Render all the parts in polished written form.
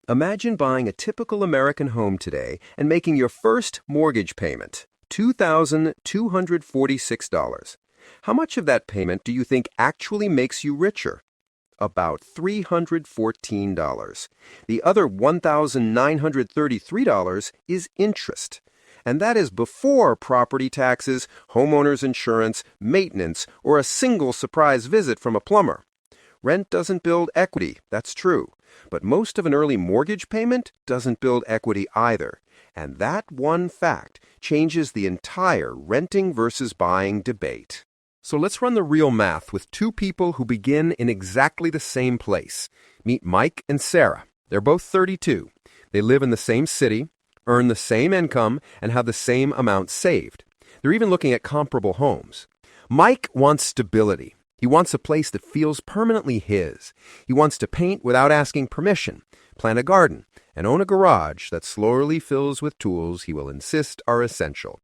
Imagine buying a typical American home today and making your first mortgage payment, $2,246. How much of that payment do you think actually makes you richer? About $314. The other $1,933 is interest. And that is before property taxes, homeowners insurance, maintenance, or a single surprise visit from a plumber. Rent doesn't build equity, that's true. But most of an early mortgage payment doesn't build equity either. And that one fact changes the entire renting versus buying debate. So let's run the real math with two people who begin in exactly the same place. Meet Mike and Sarah. They're both 32. They live in the same city, earn the same income, and have the same amount saved. They're even looking at comparable homes. Mike wants stability. He wants a place that feels permanently his. He wants to paint without asking permission, plant a garden, and own a garage that slowly fills with tools he will insist are essential.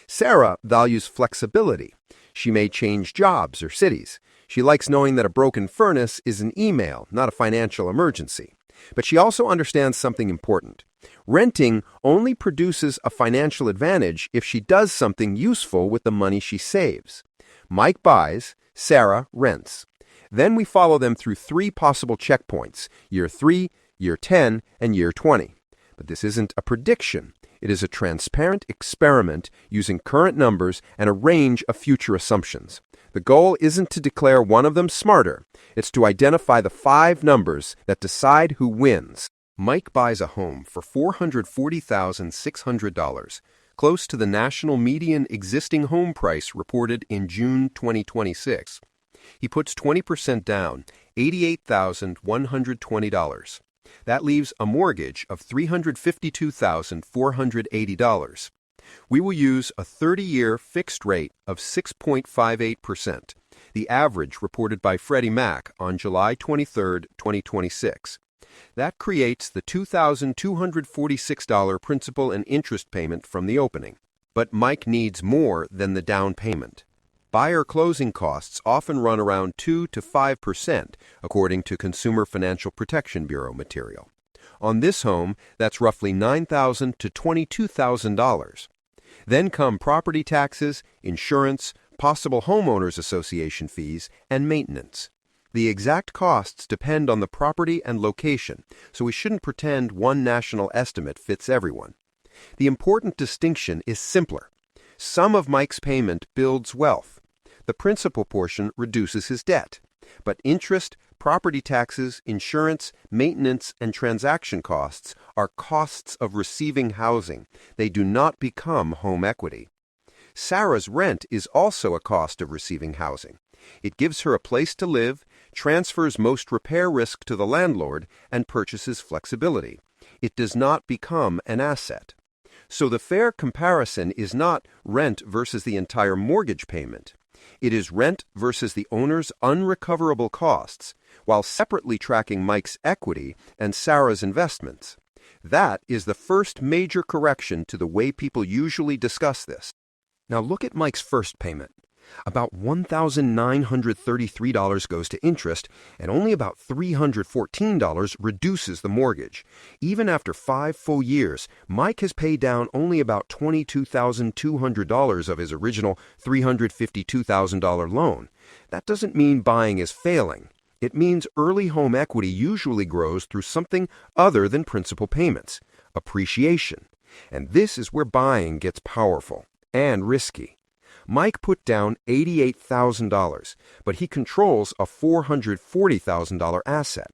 Sarah values flexibility. She may change jobs or cities. She likes knowing that a broken furnace is an email, not a financial emergency. But she also understands something important. Renting only produces a financial advantage if she does something useful with the money she saves. Mike buys, Sarah rents. Then we follow them through three possible checkpoints: year 3, year 10, and year 20. But this isn't a prediction. It is a transparent experiment using current numbers and a range of future assumptions. The goal isn't to declare one of them smarter. It's to identify the 5 numbers that decide who wins. Mike buys a home for $440,600, close to the national median existing home price reported in June 2026. He puts 20% down, $88,120. That leaves a mortgage of $352,480. We will use a 30-year fixed rate of 6.58%, the average reported by Freddie Mac on July 23, 2026. That creates the $2,246 principal and interest payment from the opening. But Mike needs more than the down payment. Buyer closing costs often run around 2 to 5%, according to Consumer Financial Protection Bureau material. On this home, that's roughly $9,000 to $22,000. Then come property taxes, insurance, possible homeowners association fees, and maintenance. The exact costs depend on the property and location, so we shouldn't pretend one national estimate fits everyone. The important distinction is simpler. Some of Mike's payment builds wealth. The principal portion reduces his debt. But interest, property taxes, insurance, maintenance, and transaction costs are costs of receiving housing. They do not become home equity. Sarah's rent is also a cost of receiving housing. It gives her a place to live, transfers most repair risk to the landlord, and purchases flexibility. It does not become an asset. So the fair comparison is not rent versus the entire mortgage payment. It is rent versus the owner's unrecoverable costs, while separately tracking Mike's equity and Sarah's investments. That is the first major correction to the way people usually discuss this. Now look at Mike's first payment. About $1,933 goes to interest, and only about $314 reduces the mortgage. Even after 5 full years, Mike has paid down only about $22,200 of his original $352,000 loan. That doesn't mean buying is failing. It means early home equity usually grows through something other than principal payments: appreciation. And this is where buying gets powerful and risky. Mike put down $88,000, but he controls a $440,000 asset.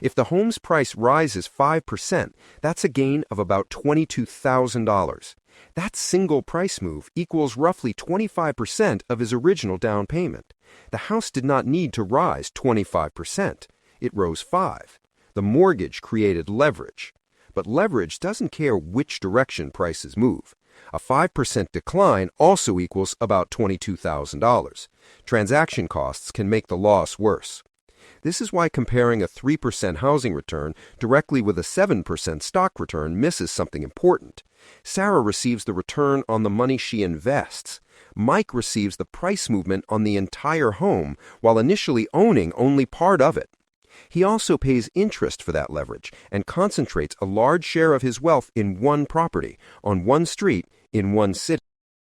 If the home's price rises 5%, that's a gain of about $22,000. That single price move equals roughly 25% of his original down payment. The house did not need to rise 25%. It rose 5%. The mortgage created leverage. But leverage doesn't care which direction prices move. A 5% decline also equals about $22,000. Transaction costs can make the loss worse. This is why comparing a 3% housing return directly with a 7% stock return misses something important. Sarah receives the return on the money she invests. Mike receives the price movement on the entire home while initially owning only part of it. He also pays interest for that leverage and concentrates a large share of his wealth in one property, on one street, in one city.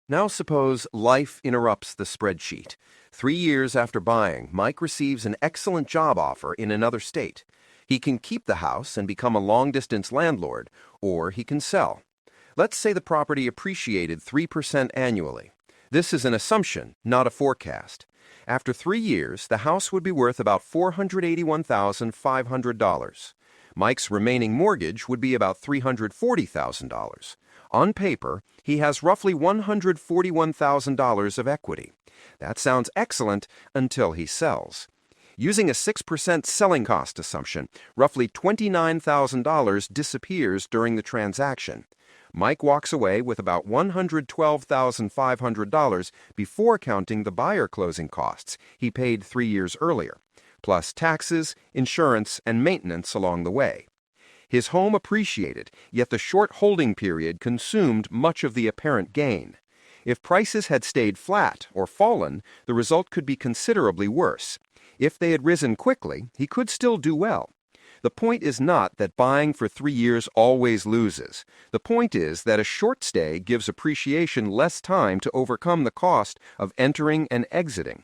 Now suppose life interrupts the spreadsheet. 3 years after buying, Mike receives an excellent job offer in another state. He can keep the house and become a long-distance landlord, or he can sell. Let's say the property appreciated 3% annually. This is an assumption, not a forecast. After 3 years, the house would be worth about $481,500. Mike's remaining mortgage would be about $340,000. On paper, he has roughly $141,000 of equity. That sounds excellent until he sells. Using a 6% selling cost assumption, roughly $29,000 disappears during the transaction. Mike walks away with about $112,500 before counting the buyer closing costs he paid 3 years earlier, plus taxes, insurance, and maintenance along the way. His home appreciated, yet the short holding period consumed much of the apparent gain. If prices had stayed flat or fallen, the result could be considerably worse. If they had risen quickly, he could still do well. The point is not that buying for 3 years always loses. The point is that a short stay gives appreciation less time to overcome the cost of entering and exiting.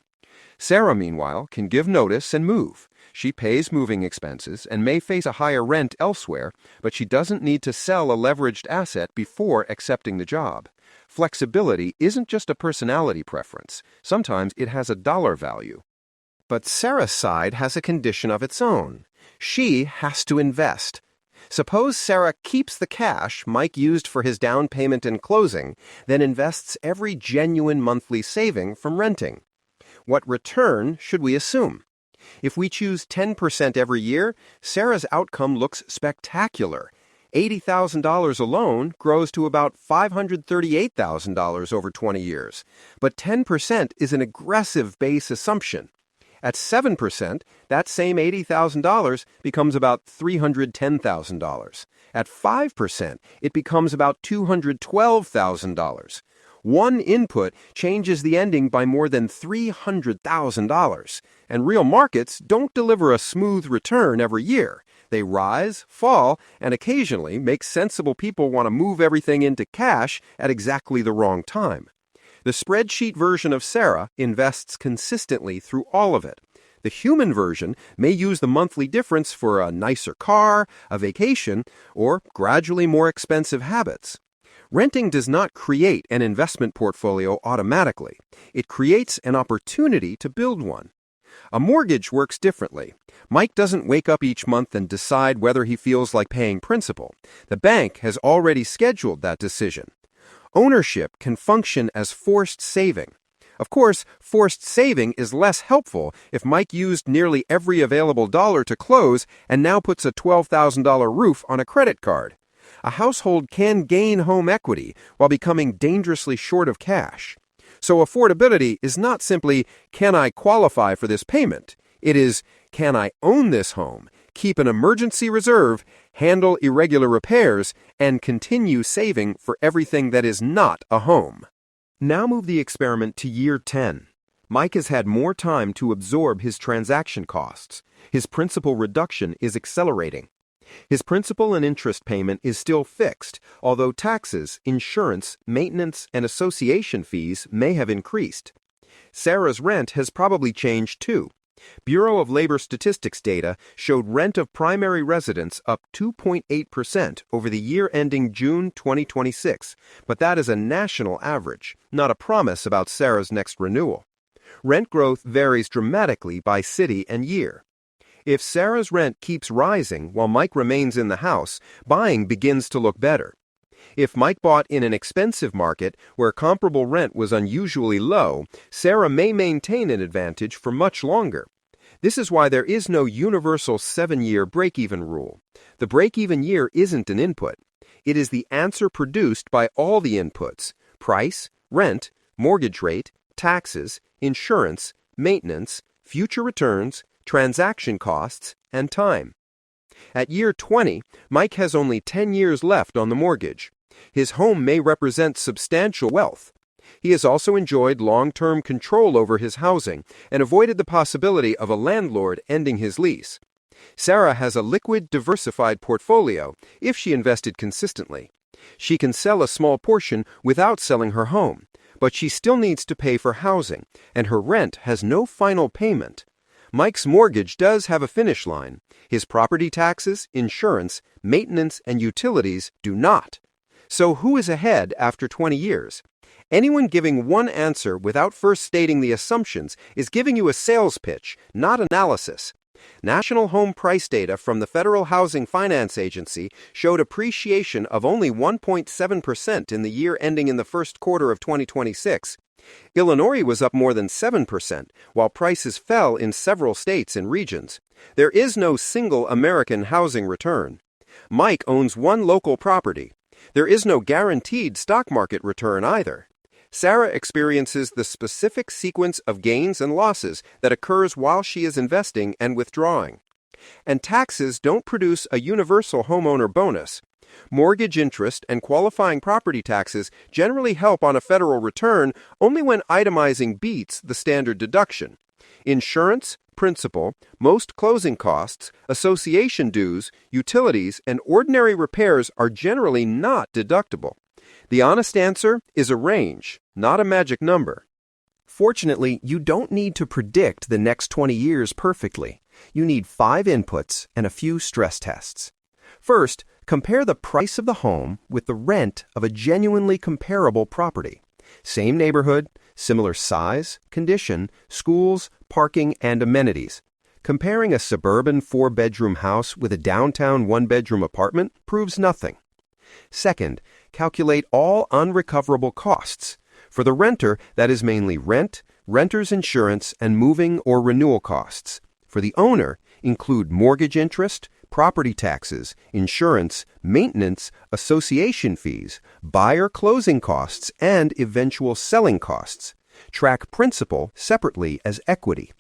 Sarah, meanwhile, can give notice and move. She pays moving expenses and may face a higher rent elsewhere, but she doesn't need to sell a leveraged asset before accepting the job. Flexibility isn't just a personality preference. Sometimes it has a dollar value. But Sarah's side has a condition of its own. She has to invest. Suppose Sarah keeps the cash Mike used for his down payment and closing, then invests every genuine monthly saving from renting. What return should we assume? If we choose 10% every year, Sarah's outcome looks spectacular. $80,000 alone grows to about $538,000 over 20 years. But 10% is an aggressive base assumption. At 7%, that same $80,000 becomes about $310,000. At 5%, it becomes about $212,000. One input changes the ending by more than $300,000. And real markets don't deliver a smooth return every year. They rise, fall, and occasionally make sensible people want to move everything into cash at exactly the wrong time. The spreadsheet version of Sarah invests consistently through all of it. The human version may use the monthly difference for a nicer car, a vacation, or gradually more expensive habits. Renting does not create an investment portfolio automatically. It creates an opportunity to build one. A mortgage works differently. Mike doesn't wake up each month and decide whether he feels like paying principal. The bank has already scheduled that decision. Ownership can function as forced saving. Of course, forced saving is less helpful if Mike used nearly every available dollar to close and now puts a $12,000 roof on a credit card. A household can gain home equity while becoming dangerously short of cash. So affordability is not simply, can I qualify for this payment? It is, can I own this home, keep an emergency reserve, handle irregular repairs, and continue saving for everything that is not a home? Now move the experiment to year 10. Mike has had more time to absorb his transaction costs. His principal reduction is accelerating. His principal and interest payment is still fixed, although taxes, insurance, maintenance, and association fees may have increased. Sarah's rent has probably changed too. Bureau of Labor Statistics data showed rent of primary residence up 2.8% over the year ending June 2026, but that is a national average, not a promise about Sarah's next renewal. Rent growth varies dramatically by city and year. If Sarah's rent keeps rising while Mike remains in the house, buying begins to look better. If Mike bought in an expensive market where comparable rent was unusually low, Sarah may maintain an advantage for much longer. This is why there is no universal 7-year break-even rule. The break-even year isn't an input. It is the answer produced by all the inputs: price, rent, mortgage rate, taxes, insurance, maintenance, future returns, transaction costs, and time. At year 20, Mike has only 10 years left on the mortgage. His home may represent substantial wealth. He has also enjoyed long-term control over his housing and avoided the possibility of a landlord ending his lease. Sarah has a liquid, diversified portfolio if she invested consistently. She can sell a small portion without selling her home, but she still needs to pay for housing, and her rent has no final payment. Mike's mortgage does have a finish line. His property taxes, insurance, maintenance, and utilities do not. So who is ahead after 20 years? Anyone giving one answer without first stating the assumptions is giving you a sales pitch, not analysis. National home price data from the Federal Housing Finance Agency showed appreciation of only 1.7% in the year ending in the first quarter of 2026. Illinois was up more than 7%, while prices fell in several states and regions. There is no single American housing return. Mike owns one local property. There is no guaranteed stock market return either. Sarah experiences the specific sequence of gains and losses that occurs while she is investing and withdrawing. And taxes don't produce a universal homeowner bonus. Mortgage interest and qualifying property taxes generally help on a federal return only when itemizing beats the standard deduction. Insurance, principal, most closing costs, association dues, utilities, and ordinary repairs are generally not deductible. The honest answer is a range, not a magic number. Fortunately, you don't need to predict the next 20 years perfectly. You need 5 inputs and a few stress tests. First, compare the price of the home with the rent of a genuinely comparable property. Same neighborhood, similar size, condition, schools, parking, and amenities. Comparing a suburban 4-bedroom house with a downtown 1-bedroom apartment proves nothing. Second, calculate all unrecoverable costs. For the renter, that is mainly rent, renter's insurance, and moving or renewal costs. For the owner, include mortgage interest, property taxes, insurance, maintenance, association fees, buyer closing costs, and eventual selling costs. Track principal separately as equity.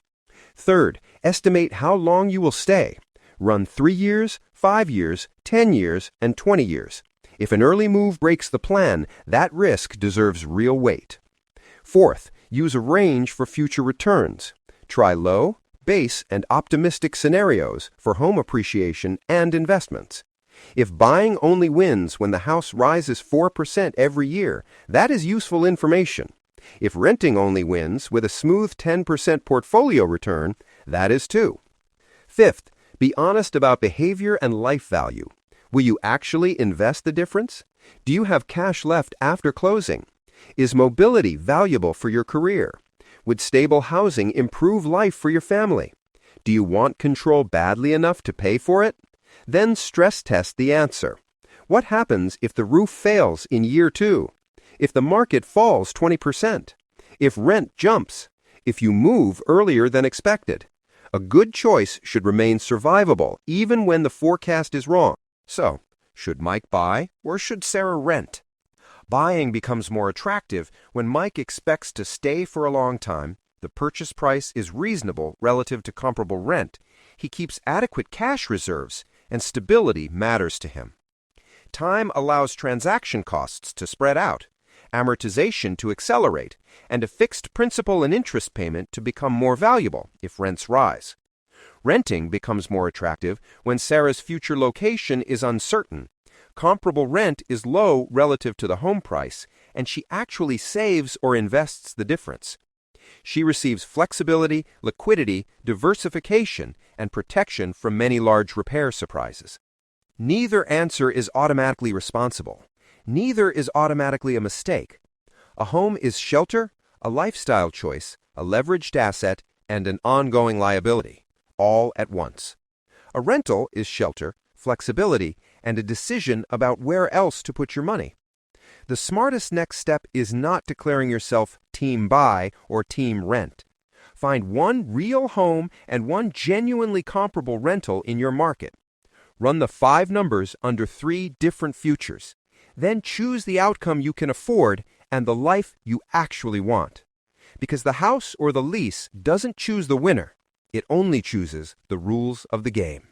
Third, estimate how long you will stay. Run 3 years, 5 years, 10 years, and 20 years. If an early move breaks the plan, that risk deserves real weight. Fourth, use a range for future returns. Try low, base, and optimistic scenarios for home appreciation and investments. If buying only wins when the house rises 4% every year, that is useful information. If renting only wins with a smooth 10% portfolio return, that is too. Fifth, be honest about behavior and life value. Will you actually invest the difference? Do you have cash left after closing? Is mobility valuable for your career? Would stable housing improve life for your family? Do you want control badly enough to pay for it? Then stress test the answer. What happens if the roof fails in year 2? If the market falls 20%? If rent jumps? If you move earlier than expected? A good choice should remain survivable even when the forecast is wrong. So, should Mike buy or should Sarah rent? Buying becomes more attractive when Mike expects to stay for a long time, the purchase price is reasonable relative to comparable rent, he keeps adequate cash reserves, and stability matters to him. Time allows transaction costs to spread out, amortization to accelerate, and a fixed principal and interest payment to become more valuable if rents rise. Renting becomes more attractive when Sarah's future location is uncertain. Comparable rent is low relative to the home price, and she actually saves or invests the difference. She receives flexibility, liquidity, diversification, and protection from many large repair surprises. Neither answer is automatically responsible. Neither is automatically a mistake. A home is shelter, a lifestyle choice, a leveraged asset, and an ongoing liability, all at once. A rental is shelter, flexibility, and a decision about where else to put your money. The smartest next step is not declaring yourself team buy or team rent. Find one real home and one genuinely comparable rental in your market. Run the 5 numbers under 3 different futures. Then choose the outcome you can afford and the life you actually want. Because the house or the lease doesn't choose the winner. It only chooses the rules of the game.